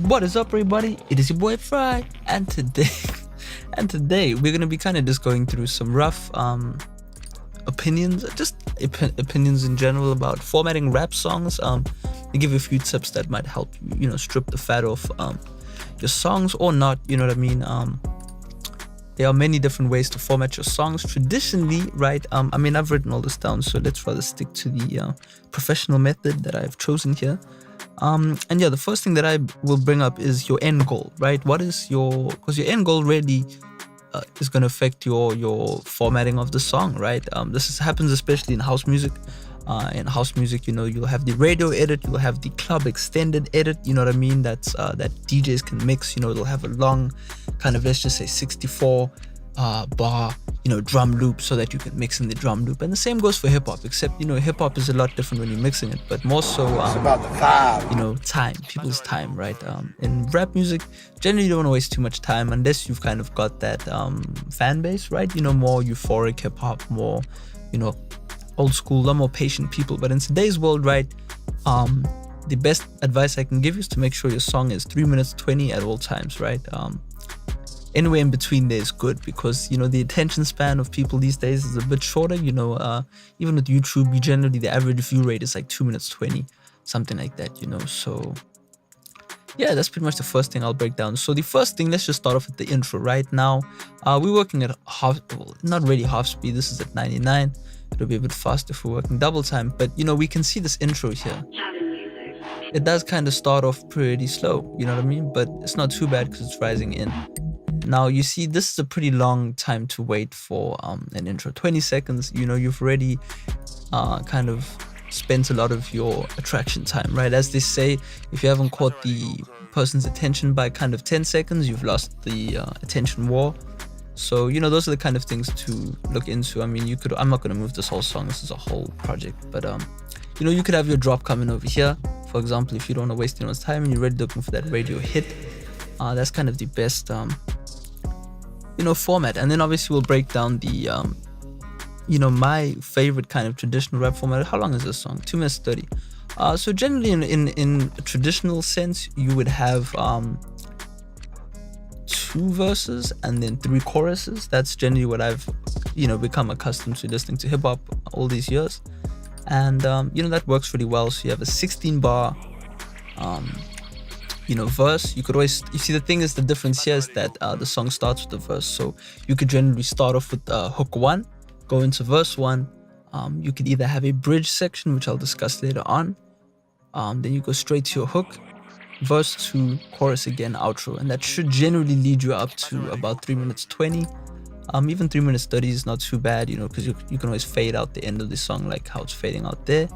What is up, everybody? It is your boy Farai, and today we're gonna be kind of just going through some rough opinions, just opinions in general about formatting rap songs. To give you a few tips that might help you, strip the fat off your songs or not. You know what I mean? There are many different ways to format your songs traditionally, right? I've written all this down, so let's rather stick to the professional method that I've chosen here. The first thing that I will bring up is your end goal, right? Because your end goal really is going to affect your formatting of the song, right? Happens especially in house music. In house music, you'll have the radio edit, you'll have the club extended edit, you know what I mean? That DJs can mix, it'll have a long kind of, let's just say 64 bar, drum loop so that you can mix in the drum loop. And the same goes for hip hop, except, hip hop is a lot different when you're mixing it, but more so, it's about the vibe, time, people's time, right? In rap music, generally you don't want to waste too much time unless you've kind of got that fan base, right? More euphoric hip hop, more, old school, a lot more patient people. But in today's world, right, the best advice I can give you is to make sure your song is 3 minutes 20 at all times, right? Anywhere in between there is good, because the attention span of people these days is a bit shorter. Even with YouTube, generally the average view rate is like 2 minutes 20, something like that. So yeah, that's pretty much the first thing I'll break down. So the first thing, let's just start off with the intro. Right now, we're working at not really half speed. This is at 99. It'll be a bit faster if we're working double time. But, we can see this intro here. It does kind of start off pretty slow, you know what I mean? But it's not too bad because it's rising in. Now, you see, this is a pretty long time to wait for an intro. 20 seconds, you've already kind of spent a lot of your attraction time, right? As they say, if you haven't caught the person's attention by kind of 10 seconds, you've lost the attention war. So, those are the kind of things to look into. I'm not going to move this whole song. This is a whole project. But, you could have your drop coming over here. For example, if you don't want to waste anyone's time and you're really looking for that radio hit, that's kind of the best, format. And then obviously we'll break down the, my favorite kind of traditional rap format. How long is this song? 2 minutes 30. So generally in a traditional sense, you would have 2 verses and then 3 choruses. That's generally what I've become accustomed to listening to hip hop all these years, and that works really well. So you have a 16 bar verse. You see, the thing is, the difference here is that the song starts with the verse, so you could generally start off with hook 1, go into verse 1. You could either have a bridge section, which I'll discuss later on, then you go straight to your hook, verse 2, chorus again, outro, and that should generally lead you up to about 3 minutes 20. Even 3 minutes 30 is not too bad, because you can always fade out the end of the song like how it's fading out there.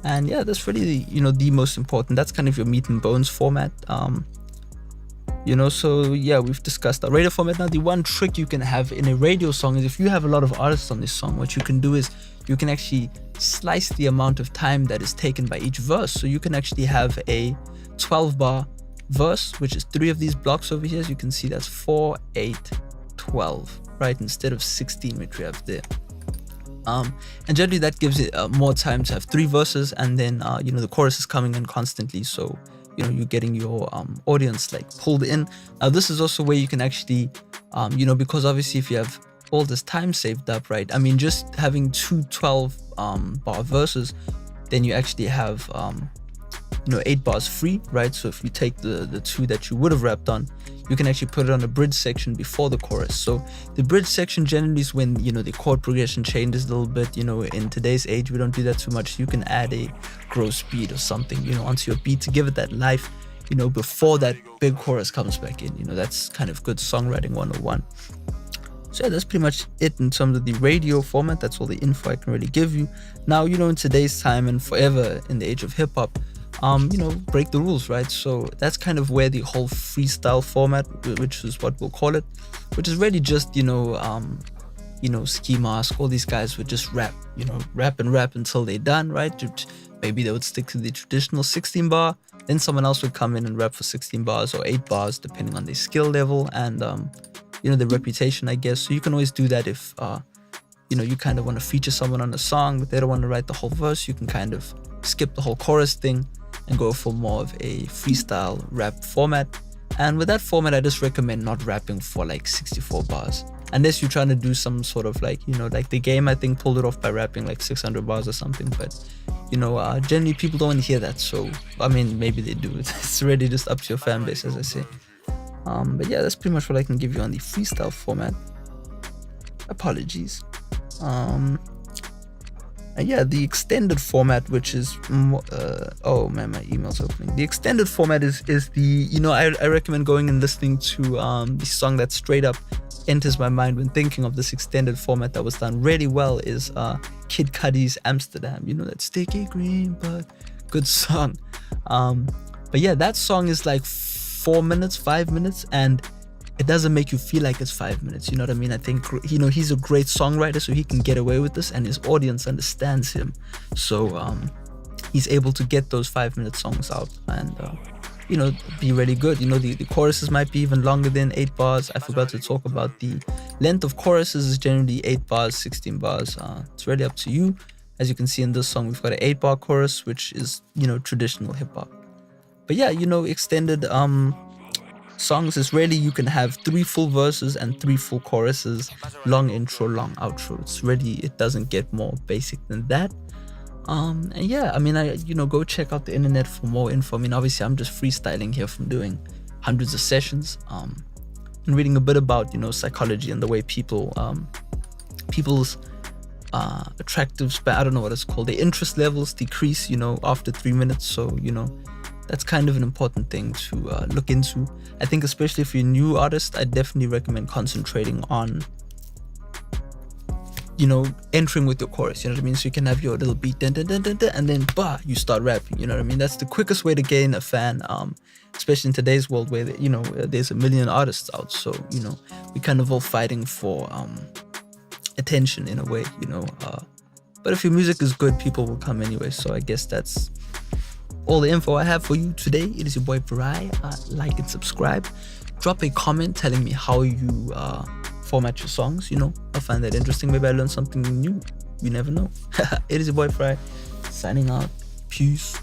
And yeah, that's really the most important. That's kind of your meat and bones format. So yeah, we've discussed the radio format. Now, the one trick you can have in a radio song is, if you have a lot of artists on this song, what you can do is you can actually slice the amount of time that is taken by each verse. So you can actually have a 12 bar verse, which is 3 of these blocks over here. As you can see, that's 4, 8, 12, right? Instead of 16, which we have there. And generally that gives it more time to have 3 verses, and then the chorus is coming in constantly, so you're getting your audience like pulled in. Now, this is also where you can actually because obviously if you have all this time saved up, right, just having 2 12 bar verses, then you actually have 8 bars free, right? So if you take the 2 that you would have rapped on, you can actually put it on a bridge section before the chorus. So the bridge section generally is when the chord progression changes a little bit. In today's age, we don't do that too much. You can add a gross beat or something onto your beat to give it that life before that big chorus comes back in. That's kind of good songwriting 101. So yeah, that's pretty much it in terms of the radio format. That's all the info I can really give you. Now, in today's time and forever in the age of hip hop, break the rules, right? So that's kind of where the whole freestyle format, which is what we'll call it, which is really just, Ski Mask, all these guys would just rap rap until they're done, right? Maybe they would stick to the traditional 16 bar, then someone else would come in and rap for 16 bars or 8 bars, depending on their skill level and, their reputation, I guess. So you can always do that if, you kind of want to feature someone on a song, but they don't want to write the whole verse. You can kind of skip the whole chorus thing and go for more of a freestyle rap format. And with that format, I just recommend not rapping for like 64 bars. Unless you're trying to do some sort of like, like The Game, I think, pulled it off by rapping like 600 bars or something. But, generally people don't hear that. So, I mean, maybe they do. It's really just up to your fan base, as I say. But yeah, that's pretty much what I can give you on the freestyle format. Apologies. And yeah, the extended format, which is oh man, my email's opening. The extended format is the I recommend going and listening to the song that straight up enters my mind when thinking of this extended format that was done really well is Kid Cudi's Amsterdam. That sticky green but good song. But yeah, that song is like 4 minutes, 5 minutes, and it doesn't make you feel like it's 5 minutes. You know what I mean? I think, he's a great songwriter, so he can get away with this, and his audience understands him. So he's able to get those 5-minute songs out and, be really good. The choruses might be even longer than 8 bars. I forgot to talk about the length of choruses is generally 8 bars, 16 bars. It's really up to you. As you can see in this song, we've got an 8-bar chorus, which is, traditional hip hop. But yeah, extended, songs is really you can have 3 full verses and 3 full choruses, long intro, long outro. It doesn't get more basic than that. And yeah, I mean, go check out the internet for more info. I mean, obviously I'm just freestyling here from doing hundreds of sessions, and reading a bit about, psychology and the way people's attractive I don't know what it's called, the interest levels decrease, after 3 minutes. So, that's kind of an important thing to look into. I think especially if you're a new artist, I definitely recommend concentrating on, entering with your chorus, you know what I mean? So you can have your little beat, dun, dun, dun, dun, dun, and then you start rapping, you know what I mean? That's the quickest way to gain a fan, especially in today's world where, there's a million artists out. So, we're kind of all fighting for attention in a way, but if your music is good, people will come anyway. So I guess that's all the info I have for you today. It is your boy Farai. Like and subscribe. Drop a comment telling me how you format your songs. I find that interesting. Maybe I learned something new. You never know. It is your boy Farai signing out. Peace.